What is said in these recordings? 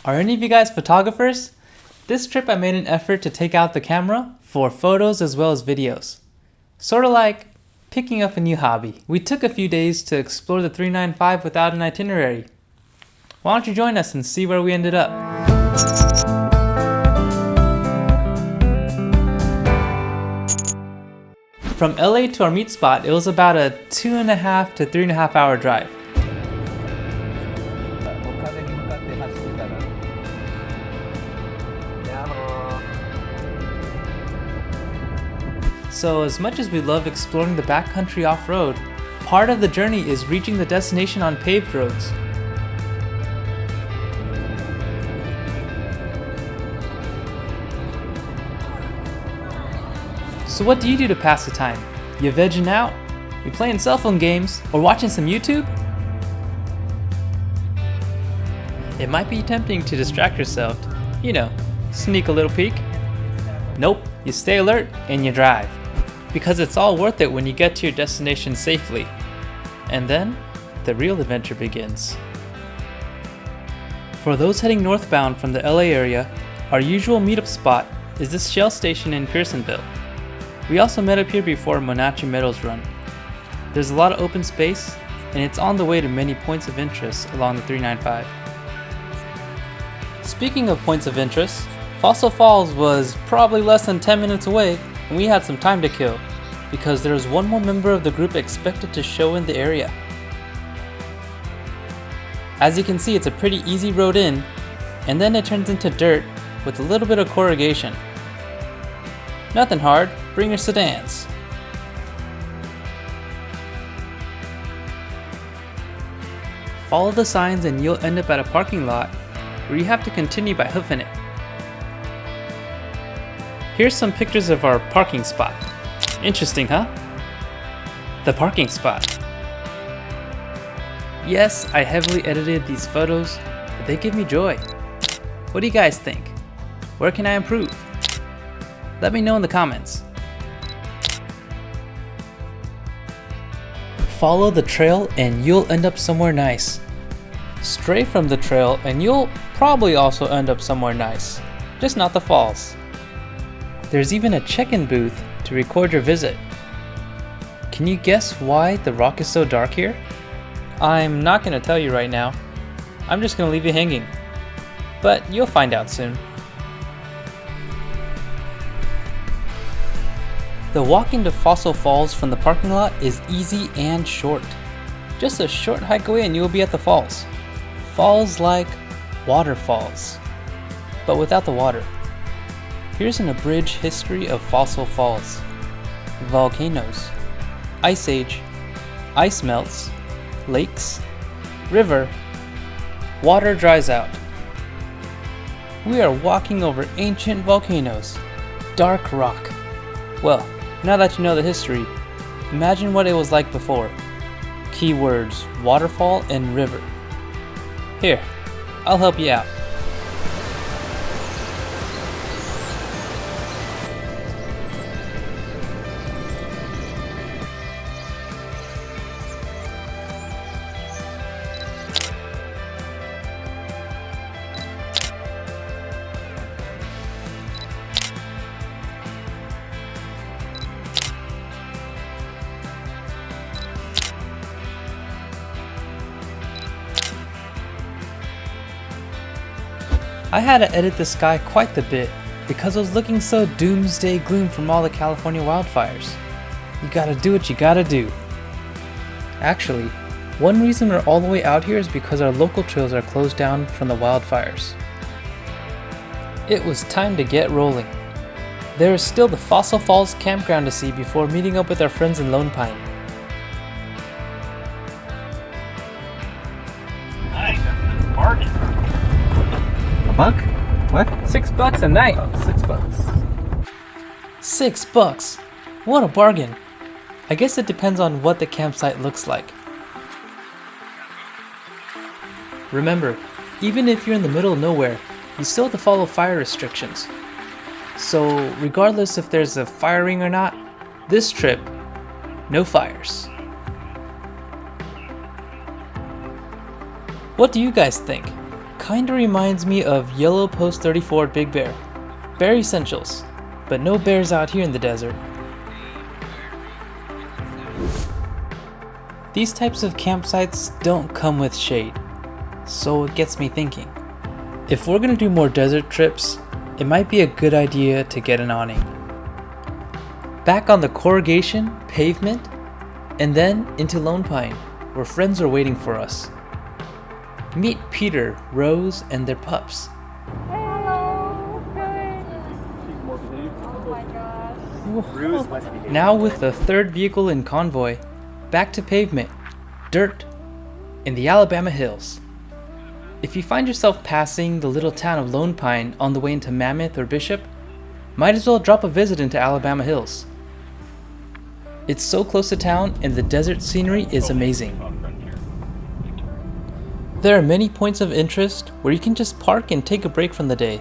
Are any of you guys photographers? This trip I made an effort to take out the camera for photos as well as videos. Sort of like picking up a new hobby. We took a few days to explore the 395 without an itinerary. Why don't you join us and see where we ended up? From LA to our meet spot, it was about a 2.5 to 3.5 hour drive. So as much as we love exploring the backcountry off-road, part of the journey is reaching the destination on paved roads. So what do you do to pass the time? You vegging out? You playing cell phone games? Or watching some YouTube? It might be tempting to distract yourself, sneak a little peek. Nope, you stay alert and you drive. Because it's all worth it when you get to your destination safely. And then, the real adventure begins. For those heading northbound from the LA area, our usual meetup spot is this Shell station in Pearsonville. We also met up here before Monachi Meadows run. There's a lot of open space, and it's on the way to many points of interest along the 395. Speaking of points of interest, Fossil Falls was probably less than 10 minutes away, and we had some time to kill, because there was one more member of the group expected to show in the area. As you can see, it's a pretty easy road in, and then it turns into dirt with a little bit of corrugation. Nothing hard, bring your sedans. Follow the signs and you'll end up at a parking lot where you have to continue by hoofing it. Here's some pictures of our parking spot. Interesting, huh? The parking spot. Yes, I heavily edited these photos, but they give me joy. What do you guys think? Where can I improve? Let me know in the comments. Follow the trail and you'll end up somewhere nice. Stray from the trail and you'll probably also end up somewhere nice, just not the falls. There's even a check-in booth to record your visit. Can you guess why the rock is so dark here? I'm not going to tell you right now. I'm just going to leave you hanging. But you'll find out soon. The walk into Fossil Falls from the parking lot is easy and short. Just a short hike away and you'll be at the falls. Falls like waterfalls, but without the water. Here's an abridged history of Fossil Falls. Volcanoes, ice age, ice melts, lakes, river, water dries out. We are walking over ancient volcanoes, dark rock. Well, now that you know the history, imagine what it was like before. Keywords, waterfall and river. Here, I'll help you out. I had to edit the sky quite a bit because it was looking so doomsday gloom from all the California wildfires. You gotta do what you gotta do. Actually, one reason we're all the way out here is because our local trails are closed down from the wildfires. It was time to get rolling. There is still the Fossil Falls Campground to see before meeting up with our friends in Lone Pine. Nice, that's a bargain. Buck? What? $6 a night. Oh, $6. $6. What a bargain. I guess it depends on what the campsite looks like. Remember, even if you're in the middle of nowhere, you still have to follow fire restrictions. So regardless if there's a fire ring or not, this trip, no fires. What do you guys think? Kinda reminds me of Yellow Post 34 Big Bear. Bear essentials, but no bears out here in the desert. These types of campsites don't come with shade, so it gets me thinking. If we're gonna do more desert trips, it might be a good idea to get an awning. Back on the corrugation, pavement, and then into Lone Pine, where friends are waiting for us. Meet Peter, Rose, and their pups. Hello, good. Oh my gosh. Now with the third vehicle in convoy, back to pavement, dirt, in the Alabama hills. If you find yourself passing the little town of Lone Pine on the way into Mammoth or Bishop, might as well drop a visit into Alabama Hills. It's so close to town and the desert scenery is amazing. There are many points of interest where you can just park and take a break from the day.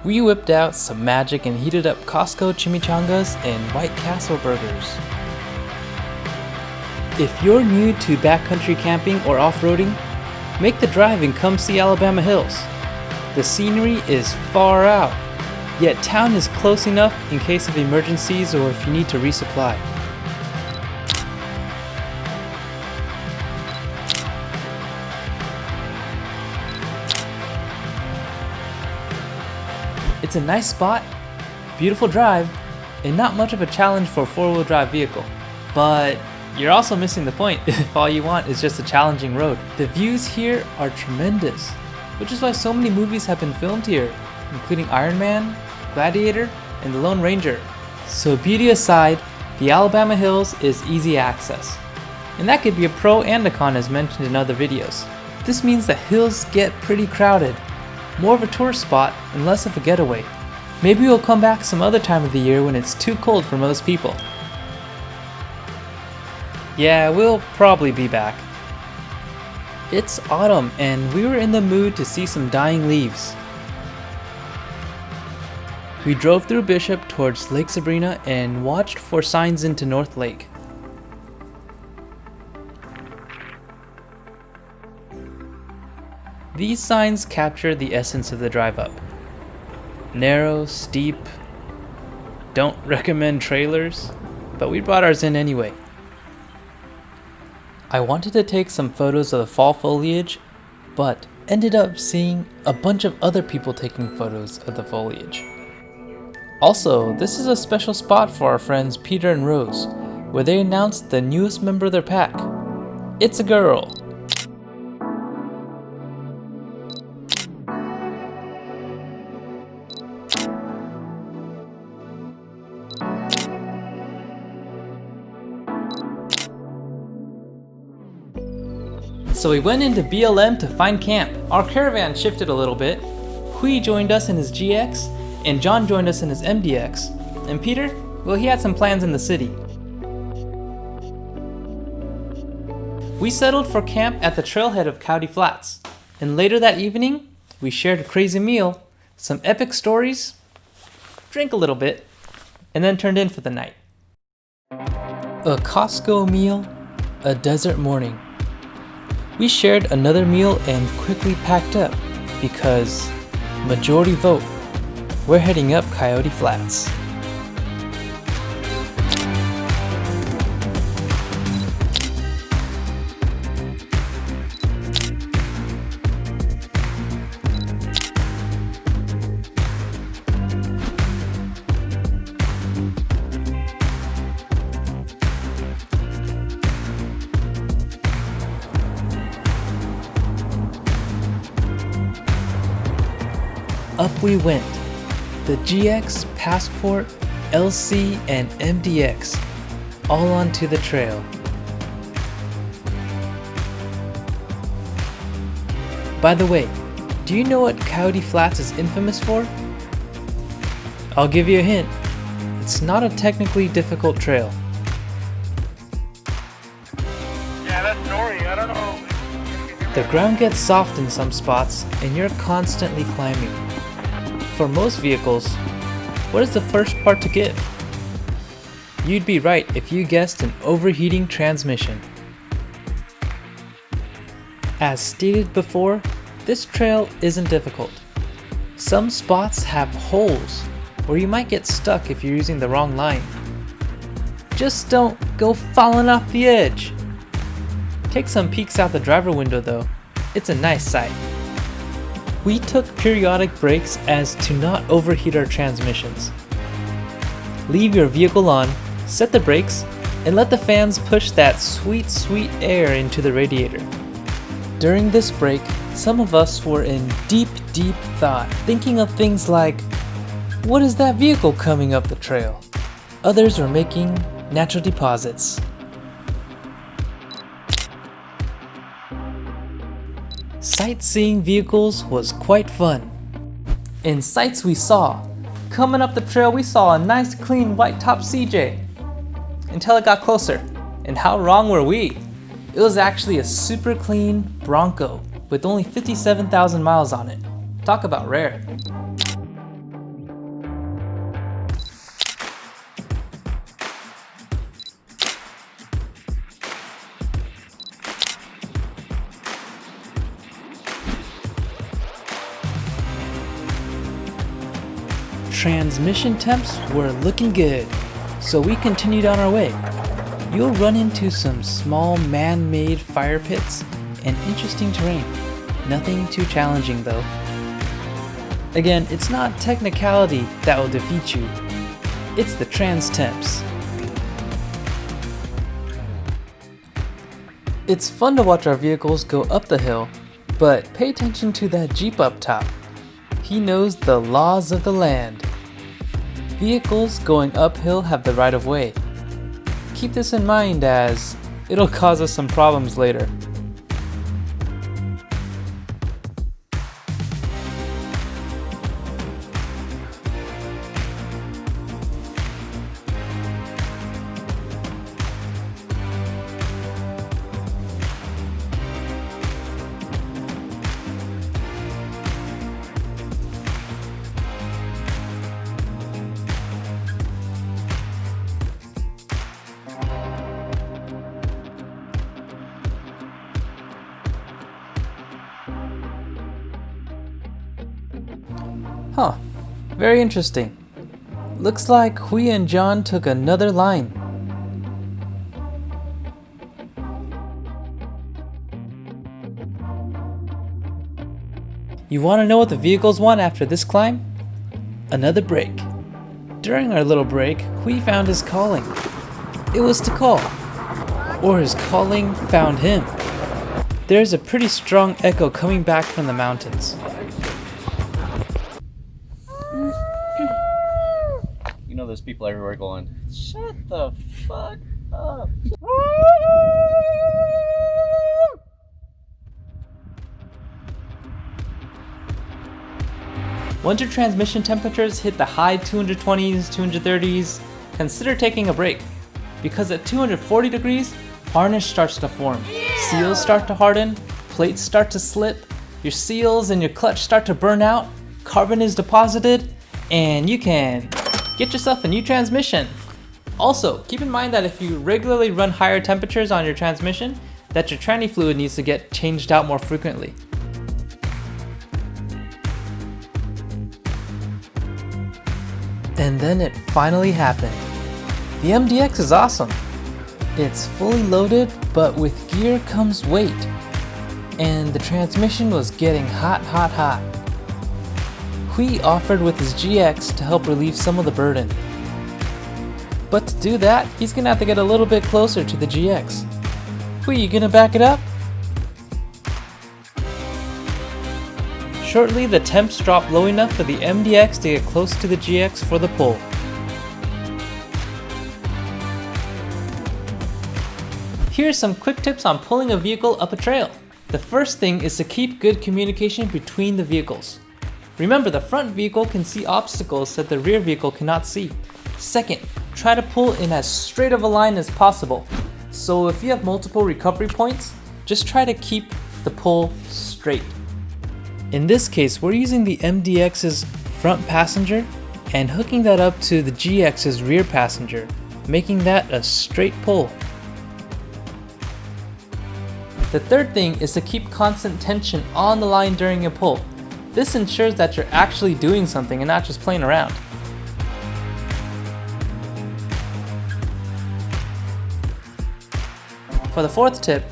We whipped out some magic and heated up Costco chimichangas and White Castle burgers. If you're new to backcountry camping or off-roading, make the drive and come see Alabama Hills. The scenery is far out, yet town is close enough in case of emergencies or if you need to resupply. It's a nice spot, beautiful drive, and not much of a challenge for a four-wheel drive vehicle. But you're also missing the point if all you want is just a challenging road. The views here are tremendous, which is why so many movies have been filmed here, including Iron Man, Gladiator, and The Lone Ranger. So beauty aside, the Alabama Hills is easy access. And that could be a pro and a con as mentioned in other videos. This means the hills get pretty crowded, more of a tourist spot and less of a getaway. Maybe we'll come back some other time of the year when it's too cold for most people. Yeah, we'll probably be back. It's autumn and we were in the mood to see some dying leaves. We drove through Bishop towards Lake Sabrina and watched for signs into North Lake. These signs capture the essence of the drive up. Narrow, steep, don't recommend trailers, but we brought ours in anyway. I wanted to take some photos of the fall foliage, but ended up seeing a bunch of other people taking photos of the foliage. Also, this is a special spot for our friends Peter and Rose, where they announced the newest member of their pack. It's a girl. So we went into BLM to find camp. Our caravan shifted a little bit. Hui joined us in his GX, and John joined us in his MDX. And Peter, well, he had some plans in the city. We settled for camp at the trailhead of Coyote Flats. And later that evening, we shared a crazy meal, some epic stories, drank a little bit, and then turned in for the night. A Costco meal, a desert morning. We shared another meal and quickly packed up because majority vote. We're heading up Coyote Flats. Up we went. The GX, Passport, LC, and MDX, all onto the trail. By the way, do you know what Coyote Flats is infamous for? I'll give you a hint. It's not a technically difficult trail. Yeah, that's snoring. I don't know. The ground gets soft in some spots, and you're constantly climbing. For most vehicles, what is the first part to give? You'd be right if you guessed an overheating transmission. As stated before, This trail isn't difficult. Some spots have holes where you might get stuck if you're using the wrong line. Just don't go falling off the edge. Take some peeks out the driver window though. It's a nice sight. We took periodic breaks as to not overheat our transmissions. Leave your vehicle on, set the brakes, and let the fans push that sweet, sweet air into the radiator. During this break, some of us were in deep, deep thought, thinking of things like, what is that vehicle coming up the trail? Others were making natural deposits. Sightseeing vehicles was quite fun. In sights we saw, coming up the trail we saw a nice clean white top CJ. Until it got closer, and how wrong were we? It was actually a super clean Bronco with only 57,000 miles on it. Talk about rare. Transmission temps were looking good, so we continued on our way. You'll run into some small man-made fire pits and interesting terrain. Nothing too challenging though. Again, it's not technicality that will defeat you. It's the trans temps. It's fun to watch our vehicles go up the hill, but pay attention to that Jeep up top. He knows the laws of the land. Vehicles going uphill have the right of way. Keep this in mind as it'll cause us some problems later. Huh, very interesting. Looks like Hui and John took another line. You want to know what the vehicles want after this climb? Another break. During our little break, Hui found his calling. It was to call. Or his calling found him. There's a pretty strong echo coming back from the mountains. You know there's people everywhere going, shut the fuck up. Once your transmission temperatures hit the high 220s, 230s, consider taking a break. Because at 240 degrees, harness starts to form. Seals start to harden, plates start to slip, your seals and your clutch start to burn out, carbon is deposited, and you can get yourself a new transmission. Also, keep in mind that if you regularly run higher temperatures on your transmission, that your tranny fluid needs to get changed out more frequently. And then it finally happened. The MDX is awesome. It's fully loaded, but with gear comes weight. And the transmission was getting hot, hot, hot. Hui offered with his GX to help relieve some of the burden. But to do that, he's gonna have to get a little bit closer to the GX. Hui, you gonna back it up? Shortly, the temps dropped low enough for the MDX to get close to the GX for the pull. Here are some quick tips on pulling a vehicle up a trail. The first thing is to keep good communication between the vehicles. Remember, the front vehicle can see obstacles that the rear vehicle cannot see. Second, try to pull in as straight of a line as possible. So if you have multiple recovery points, just try to keep the pull straight. In this case, we're using the MDX's front passenger and hooking that up to the GX's rear passenger, making that a straight pull. The third thing is to keep constant tension on the line during a pull. This ensures that you're actually doing something and not just playing around. For the fourth tip,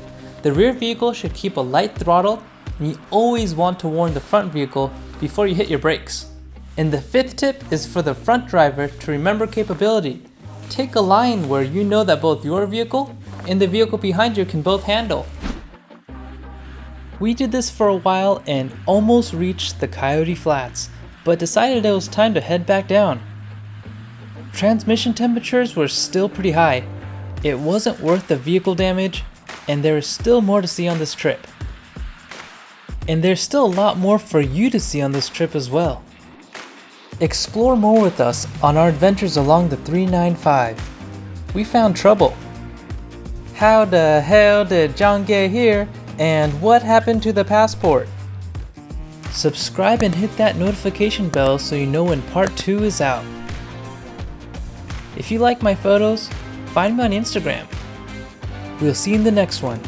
the rear vehicle should keep a light throttle, and you always want to warn the front vehicle before you hit your brakes. And the fifth tip is for the front driver to remember capability. Take a line where you know that both your vehicle and the vehicle behind you can both handle. We did this for a while and almost reached the Coyote Flats, but decided it was time to head back down. Transmission temperatures were still pretty high. It wasn't worth the vehicle damage, and there is still more to see on this trip. And there's still a lot more for you to see on this trip as well. Explore more with us on our adventures along the 395. We found trouble. How the hell did John get here? And what happened to the passport? Subscribe and hit that notification bell so you know when part 2 is out. If you like my photos, find me on Instagram. We'll see you in the next one.